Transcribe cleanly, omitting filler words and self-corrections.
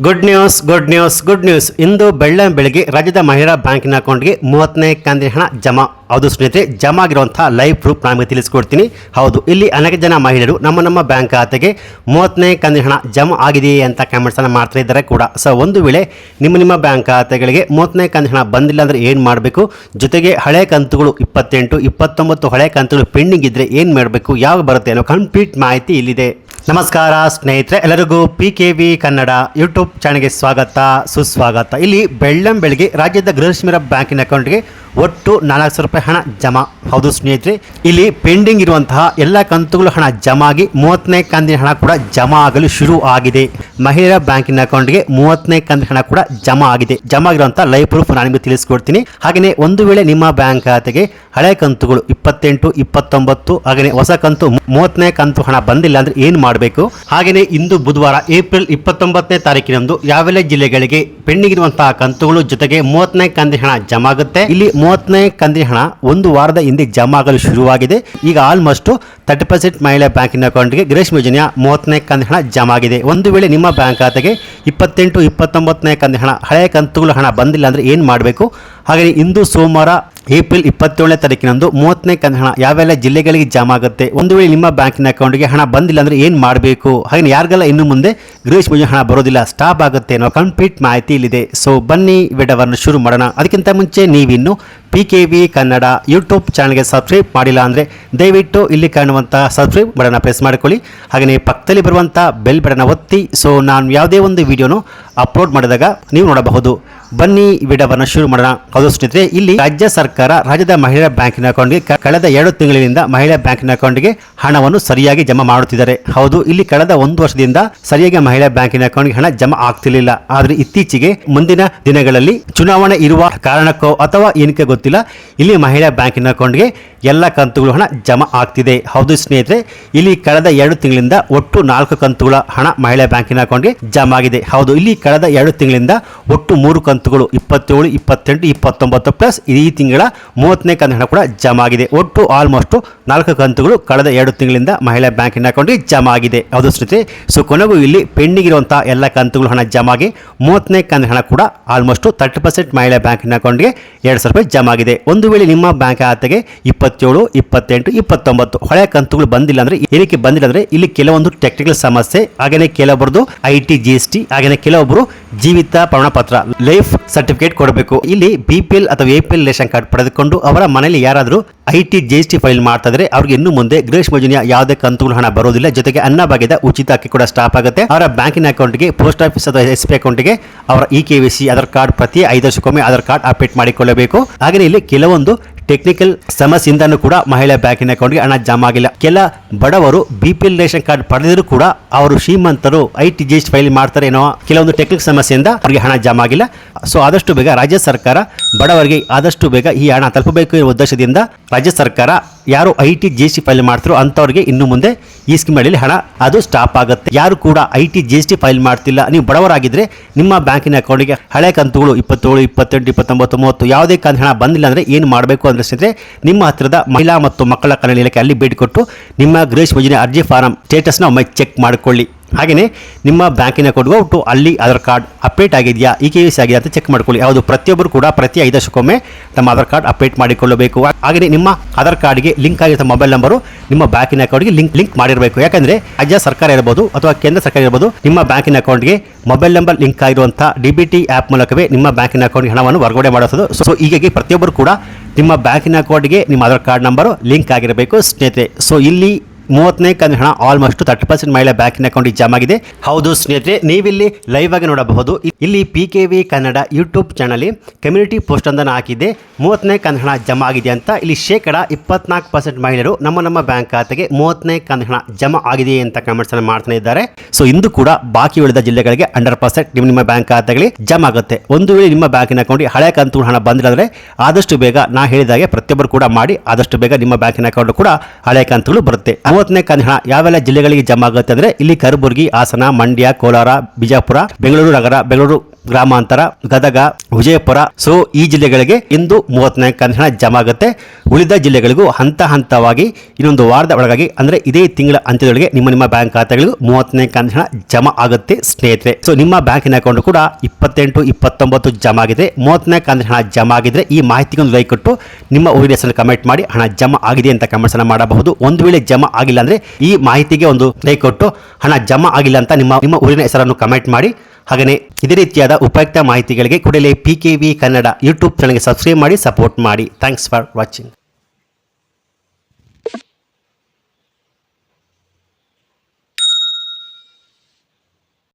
Good news ಇಂದು ಬೆಳಗ್ಗೆ ರಾಜ್ಯದ ಮಹಿಳಾ ಬ್ಯಾಂಕಿನ ಅಕೌಂಟ್ಗೆ 30ನೇ ಕಂತಿನ ಹಣ ಜಮಾ. ಹೌದು ಸ್ನೇಹಿತರೆ, ಜಮಾ ಆಗಿರುವಂತಹ ಲೈವ್ ಪ್ರೂಫ್ ನಾನು ತಿಳಿಸ್ಕೊಡ್ತೀನಿ. ಹೌದು, ಇಲ್ಲಿ ಅನೇಕ ಜನ ಮಹಿಳೆಯರು ನಮ್ಮ ಬ್ಯಾಂಕ್ ಖಾತೆಗೆ 30ನೇ ಕಂತಿನ ಹಣ ಜಮಾ ಆಗಿದೆಯೇ ಅಂತ ಕಮೆಂಟ್ಸ್ ಅನ್ನು ಮಾಡ್ತಾ ಇದ್ದಾರೆ ಕೂಡ. ಸೊ ಒಂದು ವೇಳೆ ನಿಮ್ಮ ಬ್ಯಾಂಕ್ ಖಾತೆಗಳಿಗೆ 30ನೇ ಕಂತಿನ ಹಣ ಬಂದಿಲ್ಲ ಅಂದರೆ ಏನು ಮಾಡಬೇಕು, ಜೊತೆಗೆ ಹಳೆ ಕಂತುಗಳು 28, 29 ಹಳೆ ಕಂತುಗಳು ಪೆಂಡಿಂಗ್ ಇದ್ದರೆ ಏನು ಮಾಡಬೇಕು, ಯಾವಾಗ ಬರುತ್ತೆ ಅನ್ನೋ ಕಂಪ್ಲೀಟ್ ಮಾಹಿತಿ ಇಲ್ಲಿದೆ. ನಮಸ್ಕಾರ ಸ್ನೇಹಿತರೆ, ಎಲ್ಲರಿಗೂ PKV ಕನ್ನಡ ಯೂಟ್ಯೂಬ್ ಚಾನಲ್ಗೆ ಸ್ವಾಗತ ಸುಸ್ವಾಗತ. ಇಲ್ಲಿ ಬೆಳಗ್ಗೆ ರಾಜ್ಯದ ಗೃಹಲಕ್ಷ್ಮಿ ಬ್ಯಾಂಕಿನ ಅಕೌಂಟ್ಗೆ ಒಟ್ಟು 4,000 ರೂಪಾಯಿ ಹಣ ಜಮಾ. ಹೌದು ಸ್ನೇಹಿತರೆ, ಇಲ್ಲಿ ಪೆಂಡಿಂಗ್ ಇರುವಂತಹ ಎಲ್ಲ ಕಂತುಗಳು ಹಣ ಜಮಾ ಆಗಿ 30ನೇ ಕಂತಿನ ಹಣ ಕೂಡ ಜಮಾ ಆಗಲು ಶುರು ಆಗಿದೆ. ಮಹಿಳಾ ಬ್ಯಾಂಕಿನ ಅಕೌಂಟ್ಗೆ 30ನೇ ಕಂತಿನ ಹಣ ಕೂಡ ಜಮಾ ಆಗಿದೆ. ಜಮಾ ಆಗಿರುವಂತಹ ಲೈವ್ ಪ್ರೂಫ್ ನಾನು ನಿಮಗೆ ತಿಳಿಸ್ಕೊಡ್ತೀನಿ. ಹಾಗೆಯೇ ಒಂದು ವೇಳೆ ನಿಮ್ಮ ಬ್ಯಾಂಕ್ ಖಾತೆಗೆ ಹಳೆ ಕಂತುಗಳು 28, 29 ಹಾಗೆಯೇ ಹೊಸ ಕಂತು 30ನೇ ಕಂತು ಹಣ ಬಂದಿಲ್ಲ ಅಂದ್ರೆ ಏನು ಮಾಡಬೇಕು, ಹಾಗೆಯೇ ಇಂದು ಬುಧವಾರ ಏಪ್ರಿಲ್ 29ನೇ ತಾರೀಕಿನಂದು ಯಾವೆಲ್ಲ ಜಿಲ್ಲೆಗಳಿಗೆ ಪೆಂಡಿಂಗ್ ಇರುವಂತಹ ಕಂತುಗಳು ಜೊತೆಗೆ 30ನೇ ಕಂತಿನ ಹಣ ಜಮಾ ಆಗುತ್ತೆ. ಇಲ್ಲಿ 30ನೇ ಕಂತಿನ ಹಣ ಒಂದು ವಾರದ ಹಿಂದೆ ಜಮಾ ಆಗಲು ಶುರುವಾಗಿದೆ. ಈಗ ಆಲ್ಮೋಸ್ಟ್ 30% ಮಹಿಳಾ ಬ್ಯಾಂಕಿನ ಅಕೌಂಟ್ಗೆ ಗೃಹಲಕ್ಷ್ಮಿ ಯೋಜನೆಯ 30ನೇ ಕಂತಿನ ಹಣ ಜಮಾ ಆಗಿದೆ. ಒಂದು ವೇಳೆ ನಿಮ್ಮ ಬ್ಯಾಂಕ್ ಖಾತೆಗೆ 28, 29ನೇ ಕಂತಿನ ಹಣ ಹಳೆಯ ಕಂತುಗಳು ಹಣ ಬಂದಿಲ್ಲ ಅಂದ್ರೆ ಏನು ಮಾಡಬೇಕು, ಹಾಗೆ ಇಂದು ಸೋಮವಾರ ಏಪ್ರಿಲ್ 27ನೇ ತಾರೀಕಿನಂದು 30ನೇ ಕಂತಿನ ಹಣ ಯಾವೆಲ್ಲ ಜಿಲ್ಲೆಗಳಿಗೆ ಜಮಾ ಆಗುತ್ತೆ. ಒಂದು ವೇಳೆ ನಿಮ್ಮ ಬ್ಯಾಂಕಿನ ಅಕೌಂಟ್ಗೆ ಹಣ ಬಂದಿಲ್ಲ ಅಂದ್ರೆ ಏನು ಮಾಡಬೇಕು, ಹಾಗೆ ಯಾರಿಗೆಲ್ಲ ಇನ್ನು ಮುಂದೆ ಗೃಹಲಕ್ಷ್ಮಿ ಯೋಜನೆ ಹಣ ಬರೋದಿಲ್ಲ, ಸ್ಟಾಪ್ ಆಗುತ್ತೆ ಅನ್ನೋ ಕಂಪ್ಲೀಟ್ ಮಾಹಿತಿ ಇಲ್ಲಿದೆ. ಸೊ ಬನ್ನಿ ವಿಡಿಯೋವನ್ನು ಶುರು ಮಾಡೋಣ. ಅದಕ್ಕಿಂತ ಮುಂಚೆ ನೀವಿನ್ನು PKV ಕನ್ನಡ ಯೂಟ್ಯೂಬ್ ಚಾನಲ್ಗೆ ಸಬ್ಸ್ಕ್ರೈಬ್ ಮಾಡಿಲ್ಲ ಅಂದರೆ ದಯವಿಟ್ಟು ಇಲ್ಲಿ ಕಾಣುವಂಥ ಸಬ್ಸ್ಕ್ರೈಬ್ ಬಟನ್ ಪ್ರೆಸ್ ಮಾಡಿಕೊಳ್ಳಿ. ಹಾಗೆಯೇ ಪಕ್ಕದಲ್ಲಿ ಬರುವಂಥ ಬೆಲ್ ಬಟನ್ ಒತ್ತಿ. ಸೊ ನಾನು ಯಾವುದೇ ಒಂದು ವಿಡಿಯೋನು ಅಪ್ಲೋಡ್ ಮಾಡಿದಾಗ ನೀವು ನೋಡಬಹುದು. ಬನ್ನಿ ವಿಡಿಯೋವನ್ನು ಶುರು ಮಾಡೋಣ. ಹೌದು ಸ್ನೇಹಿತರೆ, ಇಲ್ಲಿ ರಾಜ್ಯ ಸರ್ಕಾರ ರಾಜ್ಯದ ಮಹಿಳಾ ಬ್ಯಾಂಕಿನ ಅಕೌಂಟ್ಗೆ ಕಳೆದ 2 ತಿಂಗಳಿನಿಂದ ಮಹಿಳಾ ಬ್ಯಾಂಕಿನ ಅಕೌಂಟ್ಗೆ ಹಣವನ್ನು ಸರಿಯಾಗಿ ಜಮಾ ಮಾಡುತ್ತಿದ್ದಾರೆ. ಹೌದು, ಇಲ್ಲಿ ಕಳೆದ 1 ವರ್ಷದಿಂದ ಸರಿಯಾಗಿ ಮಹಿಳಾ ಬ್ಯಾಂಕಿನ ಅಕೌಂಟ್ಗೆ ಹಣ ಜಮಾ ಆಗ್ತಿರ್ಲಿಲ್ಲ. ಆದರೆ ಇತ್ತೀಚೆಗೆ ಮುಂದಿನ ದಿನಗಳಲ್ಲಿ ಚುನಾವಣೆ ಇರುವ ಕಾರಣಕ್ಕೋ ಅಥವಾ ಏನಕ್ಕೆ ಗೊತ್ತಿಲ್ಲ, ಇಲ್ಲಿ ಮಹಿಳಾ ಬ್ಯಾಂಕಿನ ಅಕೌಂಟ್ಗೆ ಎಲ್ಲ ಕಂತುಗಳು ಹಣ ಜಮಾ ಆಗ್ತಿದೆ. ಹೌದು ಸ್ನೇಹಿತರೆ, ಇಲ್ಲಿ ಕಳೆದ 2 ತಿಂಗಳಿಂದ ಒಟ್ಟು 4 ಕಂತುಗಳ ಹಣ ಮಹಿಳಾ ಬ್ಯಾಂಕಿನ ಅಕೌಂಟ್ಗೆ ಜಮಾ ಆಗಿದೆ. ಹೌದು, ಇಲ್ಲಿ ಕಳೆದ 2 ತಿಂಗಳಿಂದ ಒಟ್ಟು 3 ಕಂತುಗಳು 27, 28, 29 ಪ್ಲಸ್ ಈ ತಿಂಗಳ 30ನೇ ಕಂತಿನ ಹಣ ಕೂಡ ಜಮಾ ಆಗಿದೆ. ಒಟ್ಟು ಆಲ್ಮೋಸ್ಟ್ 4 ಕಂತುಗಳು ಕಳೆದ 2 ತಿಂಗಳಿಂದ ಮಹಿಳಾ ಬ್ಯಾಂಕಿನ ಅಕೌಂಟ್ಗೆ ಜಮಾ ಆಗಿದೆ. ಹೌದು ಸ್ನೇಹಿತರೆ, ಸೊ ಕೊನೆಗೂ ಇಲ್ಲಿ ಪೆಂಡಿಂಗ್ ಇರುವಂತಹ ಎಲ್ಲ ಕಂತುಗಳು ಹಣ ಜಮಾ ಆಗಿ 30ನೇ ಕಂತಿನ ಹಣ ಕೂಡ ಆಲ್ಮೋಸ್ಟ್ 30% ಮಹಿಳಾ ಬ್ಯಾಂಕಿನ ಅಕೌಂಟ್ಗೆ 2,000 ರೂಪಾಯಿ ಜಮಾ ಆಗಿದೆ. ಒಂದು ವೇಳೆ ನಿಮ್ಮ ಬ್ಯಾಂಕ್ ಖಾತೆಗೆ 27, 28, 29 ಹಳೆಯ ಕಂತುಗಳು ಬಂದಿಲ್ಲ ಅಂದ್ರೆ ಏನಕ್ಕೆ ಬಂದಿಲ್ಲ ಅಂದ್ರೆ ಇಲ್ಲಿ ಕೆಲವೊಂದು ಟೆಕ್ನಿಕಲ್ ಸಮಸ್ಯೆ, ಹಾಗೆಯೇ ಕೆಲವೊಬ್ಬರದು IT GST, ಹಾಗೆಯೇ ಕೆಲವೊಬ್ಬರು ಜೀವಿತ ಪ್ರಮಾಣ ಪತ್ರ ಲೈಫ್ ಸರ್ಟಿಫಿಕೇಟ್ ಕೊಡಬೇಕು. ಇಲ್ಲಿ BPL ಅಥವಾ APL ರೇಷನ್ ಕಾರ್ಡ್ ಪಡೆದುಕೊಂಡು ಅವರ ಮನೆಯಲ್ಲಿ ಯಾರಾದರೂ IT GST ಫೈಲ್ ಮಾಡ್ತಾ ಇದ್ರೆ ಅವ್ರಿಗೆ ಇನ್ನು ಮುಂದೆ ಗೃಹಲಕ್ಷ್ಮಿ ಯೋಜನೆಯ ಯಾವುದೇ ಕಂತುಗಳು ಹಣ ಬರೋದಿಲ್ಲ. ಜೊತೆಗೆ ಅನ್ನಭಾಗ್ಯದ ಉಚಿತ ಅಕ್ಕಿ ಕೂಡ ಸ್ಟಾಪ್ ಆಗುತ್ತೆ. ಅವರ ಬ್ಯಾಂಕಿನ ಅಕೌಂಟ್ಗೆ ಪೋಸ್ಟ್ ಆಫೀಸ್ ಅಥವಾ SB ಅಕೌಂಟ್ಗೆ ಅವರ KYC ಆಧಾರ್ ಕಾರ್ಡ್ ಪ್ರತಿ 5 ವರ್ಷಕ್ಕೊಮ್ಮೆ ಆಧಾರ್ ಕಾರ್ಡ್ ಅಪ್ಡೇಟ್ ಮಾಡಿಕೊಳ್ಳಬೇಕು. ಹಾಗೆ ಇಲ್ಲಿ ಕೆಲವೊಂದು ಟೆಕ್ನಿಕಲ್ ಸಮಸ್ಯೆಯಿಂದನೂ ಕೂಡ ಮಹಿಳಾ ಬ್ಯಾಂಕಿನ ಅಕೌಂಟ್ಗೆ ಹಣ ಜಮಾ ಆಗಿಲ್ಲ. ಕೆಲ ಬಡವರು BPL ರೇಷನ್ ಕಾರ್ಡ್ ಪಡೆದರೂ ಕೂಡ ಅವರು ಶ್ರೀಮಂತರು IT GST ಫೈಲ್ ಮಾಡ್ತಾರೆ ಏನೋ ಕೆಲವೊಂದು ಟೆಕ್ನಿಕಲ್ ಸಮಸ್ಯೆಯಿಂದ ಅವರಿಗೆ ಹಣ ಜಮಾ ಆಗಿಲ್ಲ. ಸೊ ಆದಷ್ಟು ಬೇಗ ರಾಜ್ಯ ಸರ್ಕಾರ ಬಡವರಿಗೆ ಆದಷ್ಟು ಬೇಗ ಈ ಹಣ ತಲುಪಬೇಕು ಎನ್ನುವ ಉದ್ದೇಶದಿಂದ ರಾಜ್ಯ ಸರ್ಕಾರ ಯಾರು IT GST ಫೈಲ್ ಮಾಡ್ತಾರೋ ಅಂಥವ್ರಿಗೆ ಇನ್ನು ಮುಂದೆ ಈ ಸ್ಕೀಮ್ ಅಡಿಯಲ್ಲಿ ಹಣ ಅದು ಸ್ಟಾಪ್ ಆಗುತ್ತೆ. ಯಾರು ಕೂಡ IT GST ಫೈಲ್ ಮಾಡ್ತಿಲ್ಲ, ನೀವು ಬಡವರಾಗಿದ್ದರೆ ನಿಮ್ಮ ಬ್ಯಾಂಕಿನ ಅಕೌಂಟ್ಗೆ ಹಳೆ ಕಂತುಗಳು 27, 28, 29, 30 ಯಾವುದೇ ಕಂತು ಹಣ ಬಂದಿಲ್ಲ ಅಂದರೆ ಏನು ಮಾಡಬೇಕು ಅಂದರೆ ಸ್ನೇಹಿತರೆ, ನಿಮ್ಮ ಹತ್ತಿರದ ಮಹಿಳಾ ಮತ್ತು ಮಕ್ಕಳ ಕಲ್ಯಾಣ ಇಲಾಖೆ ಅಲ್ಲಿ ಭೇಟಿ ಕೊಟ್ಟು ನಿಮ್ಮ ಗೃಹಲಕ್ಷ್ಮಿ ಯೋಜನೆ ಅರ್ಜಿ ಫಾರಂ ಸ್ಟೇಟಸ್ನ ಒಮ್ಮೆ ಚೆಕ್ ಮಾಡಿಕೊಳ್ಳಿ. ಹಾಗೆಯೇ ನಿಮ್ಮ ಬ್ಯಾಂಕಿನ ಅಕೌಂಟ್ಗೆ ಹೋಗ್ಬಿಟ್ಟು ಅಲ್ಲಿ ಆಧಾರ್ ಕಾರ್ಡ್ ಅಪ್ಡೇಟ್ ಆಗಿದೆಯಾ, KYC ಆಗಿದೆ ಅಂತ ಚೆಕ್ ಮಾಡ್ಕೊಳ್ಳಿ. ಯಾವುದು ಪ್ರತಿಯೊಬ್ಬರು ಕೂಡ ಪ್ರತಿ 5 ವರ್ಷಕ್ಕೊಮ್ಮೆ ತಮ್ಮ ಆಧಾರ್ ಕಾರ್ಡ್ ಅಪ್ಡೇಟ್ ಮಾಡಿಕೊಳ್ಳಬೇಕು. ಹಾಗೆಯೇ ನಿಮ್ಮ ಆಧಾರ್ ಕಾರ್ಡ್ಗೆ ಲಿಂಕ್ ಆಗಿರೋ ಮೊಬೈಲ್ ನಂಬರು ನಿಮ್ಮ ಬ್ಯಾಂಕಿನ ಅಕೌಂಟ್ಗೆ ಲಿಂಕ್ ಮಾಡಿರಬೇಕು. ಯಾಕಂದರೆ ರಾಜ್ಯ ಸರ್ಕಾರ ಇರಬಹುದು ಅಥವಾ ಕೇಂದ್ರ ಸರ್ಕಾರ ಇರಬಹುದು, ನಿಮ್ಮ ಬ್ಯಾಂಕಿನ ಅಕೌಂಟ್ಗೆ ಮೊಬೈಲ್ ನಂಬರ್ ಲಿಂಕ್ ಆಗಿರುವಂಥ DBT ಆ್ಯಪ್ ಮೂಲಕವೇ ನಿಮ್ಮ ಬ್ಯಾಂಕಿನ ಅಕೌಂಟ್ಗೆ ಹಣವನ್ನು ವರ್ಗಾವಣೆ ಮಾಡುತ್ತದೆ. ಸೊ ಹೀಗಾಗಿ ಪ್ರತಿಯೊಬ್ಬರು ಕೂಡ ನಿಮ್ಮ ಬ್ಯಾಂಕಿನ ಅಕೌಂಟ್ಗೆ ನಿಮ್ಮ ಆಧಾರ್ ಕಾರ್ಡ್ ನಂಬರು ಲಿಂಕ್ ಆಗಿರಬೇಕು ಸ್ನೇಹಿತರೆ. ಸೊ ಇಲ್ಲಿ 30ನೇ ಕಂತಿನ ಹಣ ಆಲ್ಮೋಸ್ಟ್ 30% ಮಹಿಳಾ ಬ್ಯಾಂಕಿನ ಅಕೌಂಟ್ಗೆ ಜಮಾ ಆಗಿದೆ. ಹೌದು ಸ್ನೇಹಿತರೆ, ನೀವಿಲ್ಲಿ ಲೈವ್ ಆಗಿ ನೋಡಬಹುದು. ಇಲ್ಲಿ PKV Kannada YouTube channel community post ಒಂದನ್ನು ಹಾಕಿದೆ. 30ನೇ ಕಂತಿನ ಹಣ ಜಮಾ ಆಗಿದೆ ಅಂತ. ಇಲ್ಲಿ 24% ಮಹಿಳೆಯರು ನಮ್ಮ ಬ್ಯಾಂಕ್ ಖಾತೆಗೆ 30ನೇ ಕಂತಿನ ಹಣ ಜಮಾ ಆಗಿದೆ ಅಂತ ಕಮೆಂಟ್ಸ್ ಅನ್ನು ಮಾಡ್ತಾನೆ ಇದ್ದಾರೆ. ಸೊ ಇಂದು ಕೂಡ ಬಾಕಿ ಉಳಿದ ಜಿಲ್ಲೆಗಳಿಗೆ 100% ನಿಮ್ಮ ಬ್ಯಾಂಕ್ ಖಾತೆಗಳಿಗೆ ಜಮಾ ಆಗುತ್ತೆ. ಒಂದು ವೇಳೆ ನಿಮ್ಮ ಬ್ಯಾಂಕಿನ ಅಕೌಂಟ್ಗೆ ಹಳೆ ಕಂತು ಹಣ ಬಂದಿಲ್ಲ ಅಂದರೆ ಆದಷ್ಟು ಬೇಗ ನಾ ಹೇಳಿದಾಗೆ ಪ್ರತಿಯೊಬ್ಬರು ಕೂಡ ಮಾಡಿ ಆದಷ್ಟು ಬೇಗ ನಿಮ್ಮ ಬ್ಯಾಂಕಿನ ಅಕೌಂಟ್ ಕೂಡ ಹಳೆ ಕಂತುಗಳು ಬರುತ್ತೆ. 30ನೇ ಕಂತಿನ ಹಣ ಯಾವೆಲ್ಲ ಜಿಲ್ಲೆಗಳಿಗೆ ಜಮಾ ಆಗುತ್ತೆ ಅಂದರೆ ಇಲ್ಲಿ ಕಲಬುರಗಿ, ಹಾಸನ, ಮಂಡ್ಯ, ಕೋಲಾರ, ಬಿಜಾಪುರ, ಬೆಂಗಳೂರು ನಗರ, ಬೆಂಗಳೂರು ಗ್ರಾಮಾಂತರ, ಗದಗ, ವಿಜಯಪುರ, ಸೊ ಈ ಜಿಲ್ಲೆಗಳಿಗೆ ಇಂದು 34 ಕಂತಿನ ಹಣ ಜಮಾ ಆಗುತ್ತೆ. ಉಳಿದ ಜಿಲ್ಲೆಗಳಿಗೂ ಹಂತ ಹಂತವಾಗಿ ಇನ್ನೊಂದು ವಾರದ ಒಳಗಾಗಿ ಅಂದ್ರೆ ಇದೇ ತಿಂಗಳ ಅಂತ್ಯದೊಳಗೆ ನಿಮ್ಮ ಬ್ಯಾಂಕ್ ಖಾತೆಗಳಿಗೂ 34 ಕಂತಿನ ಹಣ ಜಮಾ ಆಗುತ್ತೆ ಸ್ನೇಹಿತರೆ. ಸೊ ನಿಮ್ಮ ಬ್ಯಾಂಕಿನ ಅಕೌಂಟ್ ಕೂಡ 28, 29 ಜಮಾ ಆಗಿದೆ. 34 ಕಂತಿನ ಹಣ ಜಮಾ ಆಗಿದ್ರೆ ಈ ಮಾಹಿತಿಗೆ ಒಂದು ಲೈಕ್ ಕೊಟ್ಟು ನಿಮ್ಮ ಊರಿನ ಹೆಸರನ್ನು ಕಮೆಂಟ್ ಮಾಡಿ ಹಣ ಜಮಾ ಆಗಿದೆ ಅಂತ ಕಮೆಂಟ್ಸ್ ಅನ್ನು ಮಾಡಬಹುದು. ಒಂದು ವೇಳೆ ಜಮಾ ಆಗಿಲ್ಲ ಅಂದ್ರೆ ಈ ಮಾಹಿತಿಗೆ ಒಂದು ಲೈಕ್ ಕೊಟ್ಟು ಹಣ ಜಮಾ ಆಗಿಲ್ಲ ಅಂತ ನಿಮ್ಮ ಊರಿನ ಹೆಸರನ್ನು ಕಮೆಂಟ್ ಮಾಡಿ. ಹಾಗೆಯೇ ಇದೇ ರೀತಿಯಾದ ಉಪಯುಕ್ತ ಮಾಹಿತಿಗಳಿಗೆ ಕೂಡಲೇ PKV ಕನ್ನಡ ಯೂಟ್ಯೂಬ್ ಚಾನಲ್ಗೆ ಸಬ್ಸ್ಕ್ರೈಬ್ ಮಾಡಿ, ಸಪೋರ್ಟ್ ಮಾಡಿ. Thanks for watching.